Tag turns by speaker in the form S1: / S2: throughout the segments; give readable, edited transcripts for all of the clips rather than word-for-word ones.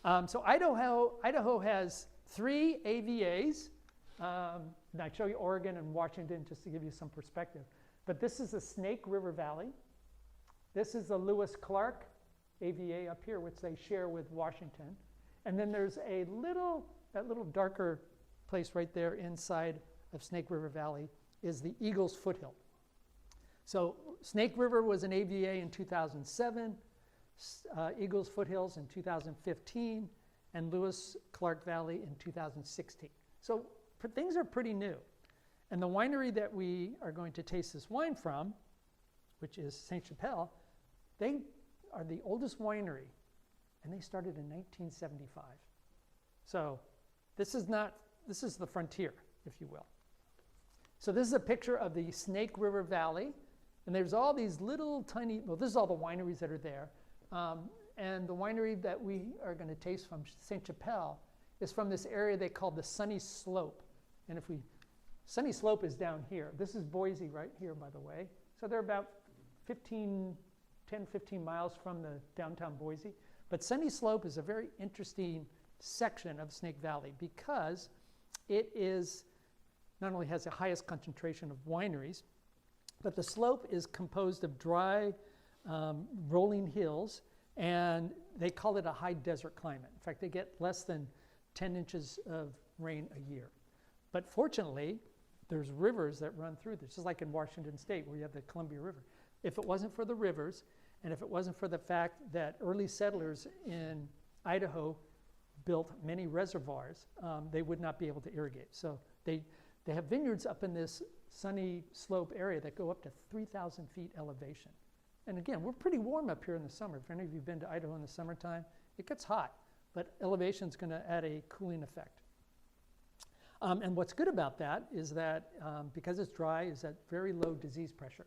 S1: So Idaho has 3 AVAs. And I show you Oregon and Washington just to give you some perspective. But this is the Snake River Valley. This is the Lewis Clark AVA up here, which they share with Washington. And then there's that little darker place right there inside of Snake River Valley is the Eagles Foothill. So Snake River was an AVA in 2007, Eagles Foothills in 2015, and Lewis Clark Valley in 2016. So things are pretty new. And the winery that we are going to taste this wine from, which is Saint Chapelle, they are the oldest winery, and they started in 1975. So this is the frontier, if you will. So this is a picture of the Snake River Valley, and there's all these little tiny, well, this is all the wineries that are there. And the winery that we are going to taste from, Saint Chapelle, is from this area they call the Sunny Slope. And Sunny Slope is down here. This is Boise right here, by the way. So they're about 10, 15 miles from the downtown Boise. But Sunny Slope is a very interesting section of Snake Valley because it is not only has the highest concentration of wineries, but the slope is composed of dry, rolling hills, and they call it a high desert climate. In fact, they get less than 10 inches of rain a year. But fortunately, there's rivers that run through this, just like in Washington State where you have the Columbia River. If it wasn't for the rivers, and if it wasn't for the fact that early settlers in Idaho built many reservoirs, they would not be able to irrigate. So they have vineyards up in this Sunny Slope area that go up to 3,000 feet elevation. And again, we're pretty warm up here in the summer. If any of you have been to Idaho in the summertime, it gets hot, but elevation is going to add a cooling effect. And what's good about that is that because it's dry, is that very low disease pressure.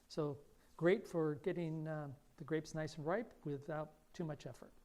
S1: So great for getting the grapes nice and ripe without too much effort.